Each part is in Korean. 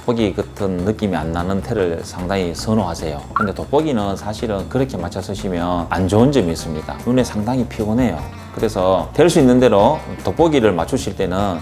돋보기 같은 느낌이 안 나는 테를 상당히 선호하세요. 근데 돋보기는 사실은 그렇게 맞춰 쓰시면 안 좋은 점이 있습니다. 눈에 상당히 피곤해요. 그래서 될 수 있는 대로 돋보기를 맞추실 때는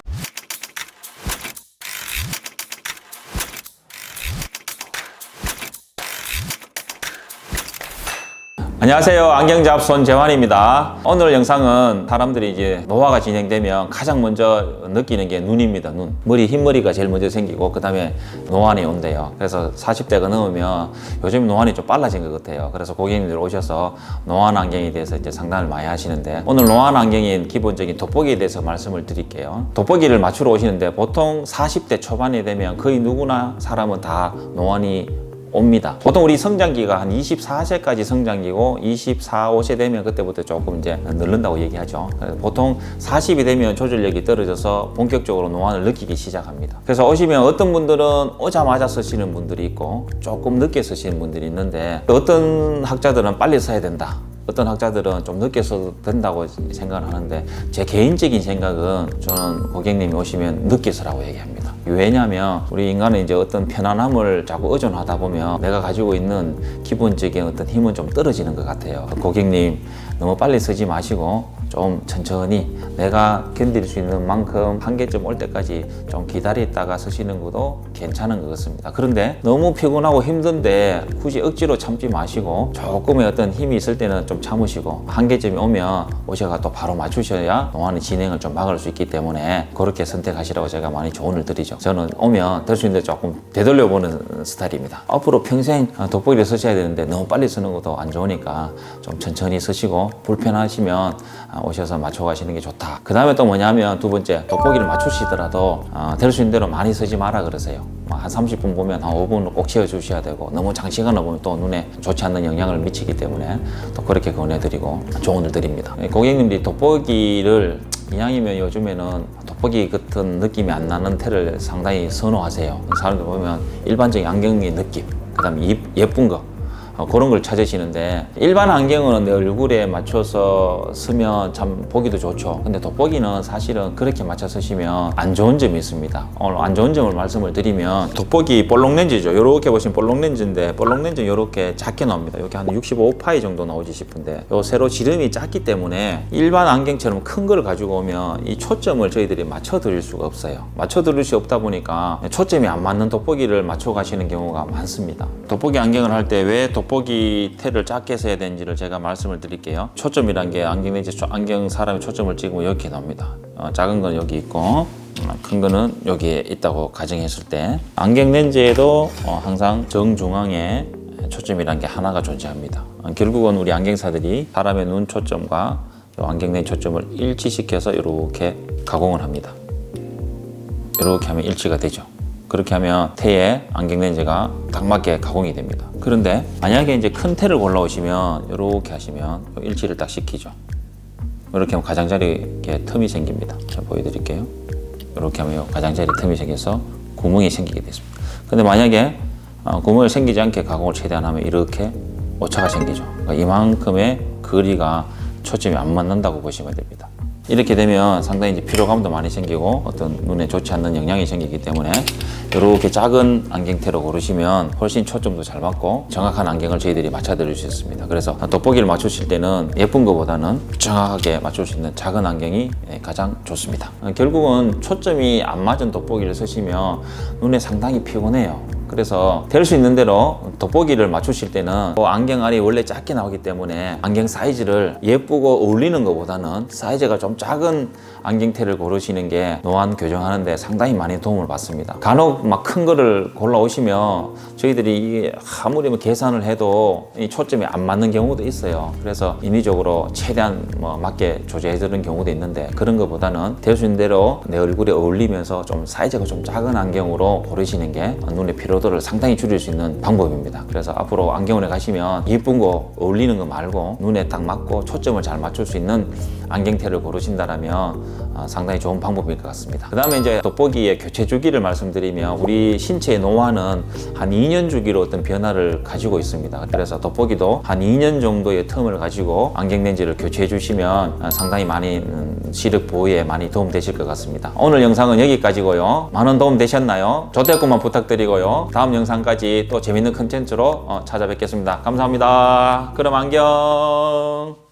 안녕하세요. 안경잡 손재환입니다. 오늘 영상은 사람들이 이제 노화가 진행되면 가장 먼저 느끼는 게 눈입니다. 눈. 흰머리가 제일 먼저 생기고 그 다음에 노안이 온대요. 그래서 40대가 넘으면 요즘 노안이 좀 빨라진 것 같아요. 그래서 고객님들 오셔서 노안 안경에 대해서 이제 상담을 많이 하시는데 오늘 노안 안경인 기본적인 돋보기에 대해서 말씀을 드릴게요. 돋보기를 맞추러 오시는데 보통 40대 초반이 되면 거의 누구나 사람은 다 노안이 옵니다. 보통 우리 성장기가 한 24세까지 성장기고 24, 5세 되면 그때부터 조금 이제 늘른다고 얘기하죠. 보통 40이 되면 조절력이 떨어져서 본격적으로 노안을 느끼기 시작합니다. 그래서 오시면 어떤 분들은 오자마자 쓰시는 분들이 있고 조금 늦게 쓰시는 분들이 있는데 어떤 학자들은 빨리 써야 된다. 어떤 학자들은 좀 늦게 써도 된다고 생각을 하는데 제 개인적인 생각은 저는 고객님이 오시면 늦게 쓰라고 얘기합니다. 왜냐하면 우리 인간은 이제 어떤 편안함을 자꾸 의존하다 보면 내가 가지고 있는 기본적인 어떤 힘은 좀 떨어지는 것 같아요. 고객님 너무 빨리 쓰지 마시고 좀 천천히 내가 견딜 수 있는 만큼 한계점 올 때까지 좀 기다렸다가 쓰시는 것도 괜찮은 것 같습니다. 그런데 너무 피곤하고 힘든데 굳이 억지로 참지 마시고 조금의 어떤 힘이 있을 때는 좀 참으시고 한계점이 오면 오셔가 또 바로 맞추셔야 노안의 진행을 좀 막을 수 있기 때문에 그렇게 선택하시라고 제가 많이 조언을 드리죠. 저는 오면 될 수 있는데 조금 되돌려보는 스타일입니다. 앞으로 평생 돋보기를 쓰셔야 되는데 너무 빨리 쓰는 것도 안 좋으니까 좀 천천히 쓰시고 불편하시면 오셔서 맞춰가시는 게 좋다. 그 다음에 또 뭐냐면 두 번째, 돋보기를 맞추시더라도 될 수 있는 대로 많이 쓰지 마라 그러세요. 한 30분 보면 한 5분을 꼭 채워주셔야 되고 너무 장시간을 보면 또 눈에 좋지 않는 영향을 미치기 때문에 또 그렇게 권해드리고 조언을 드립니다. 고객님들이 돋보기를 이왕이면 요즘에는 돋보기 같은 느낌이 안 나는 테를 상당히 선호하세요. 사람들 보면 일반적인 안경의 느낌, 그 다음에 예쁜 거 그런 걸 찾으시는데 일반 안경은 내 얼굴에 맞춰서 쓰면 참 보기도 좋죠. 근데 돋보기는 사실은 그렇게 맞춰 쓰시면 안 좋은 점이 있습니다. 오늘 안 좋은 점을 말씀을 드리면 돋보기 볼록 렌즈죠. 이렇게 보시면 볼록 렌즈인데 볼록 렌즈는 이렇게 작게 나옵니다. 이렇게 한 65파이 정도 나오지 싶은데 요 세로 지름이 작기 때문에 일반 안경처럼 큰 걸 가지고 오면 이 초점을 저희들이 맞춰 드릴 수가 없어요. 맞춰 드릴 수 없다 보니까 초점이 안 맞는 돋보기를 맞춰 가시는 경우가 많습니다. 돋보기 안경을 할 때 왜 돋보기 테를 작게 써야 되는지를 제가 말씀을 드릴게요. 초점이란 게 안경 사람이 초점을 찍으면 이렇게 나옵니다. 작은 건 여기 있고 큰 거는 여기에 있다고 가정했을 때 안경 렌즈에도 항상 정중앙에 초점이란 게 하나가 존재합니다. 결국은 우리 안경사들이 사람의 눈 초점과 안경 렌즈 초점을 일치시켜서 이렇게 가공을 합니다. 이렇게 하면 일치가 되죠. 그렇게 하면 테에 안경 렌즈가 딱 맞게 가공이 됩니다. 그런데 만약에 이제 큰 테를 골라오시면 이렇게 하시면 일치를 딱 시키죠. 이렇게 하면 가장자리 이렇게 틈이 생깁니다. 제가 보여드릴게요. 이렇게 하면 가장자리 틈이 생겨서 구멍이 생기게 됐습니다. 근데 만약에 구멍이 생기지 않게 가공을 최대한 하면 이렇게 오차가 생기죠. 그러니까 이만큼의 거리가 초점이 안 맞는다고 보시면 됩니다. 이렇게 되면 상당히 이제 피로감도 많이 생기고 어떤 눈에 좋지 않는 영향이 생기기 때문에 이렇게 작은 안경테로 고르시면 훨씬 초점도 잘 맞고 정확한 안경을 저희들이 맞춰드릴 수 있습니다. 그래서 돋보기를 맞추실 때는 예쁜 것보다는 정확하게 맞출 수 있는 작은 안경이 가장 좋습니다. 결국은 초점이 안 맞은 돋보기를 쓰시면 눈에 상당히 피곤해요. 그래서 될 수 있는 대로 돋보기를 맞추실 때는 안경 알이 원래 작게 나오기 때문에 안경 사이즈를 예쁘고 어울리는 것보다는 사이즈가 좀 작은 안경테를 고르시는 게 노안 교정하는데 상당히 많이 도움을 받습니다. 간혹 막 큰 거를 골라오시면 저희들이 이게 아무리 계산을 해도 이 초점이 안 맞는 경우도 있어요. 그래서 인위적으로 최대한 맞게 조제해 드리는 경우도 있는데 그런 것보다는 될 수 있는 대로 내 얼굴에 어울리면서 좀 사이즈가 좀 작은 안경으로 고르시는 게 눈의 피로도 피로도를 상당히 줄일 수 있는 방법입니다. 그래서 앞으로 안경원에 가시면 예쁜 거 어울리는 거 말고 눈에 딱 맞고 초점을 잘 맞출 수 있는 안경테를 고르신다면 상당히 좋은 방법일 것 같습니다. 그 다음에 이제 돋보기의 교체 주기를 말씀드리면 우리 신체의 노화는 한 2년 주기로 어떤 변화를 가지고 있습니다. 그래서 돋보기도 한 2년 정도의 텀을 가지고 안경 렌즈를 교체해 주시면 상당히 많은 시력 보호에 많이 도움 되실 것 같습니다. 오늘 영상은 여기까지고요. 많은 도움 되셨나요? 좋댓글만 부탁드리고요. 다음 영상까지 또 재밌는 컨텐츠로 찾아뵙겠습니다. 감사합니다. 그럼 안녕.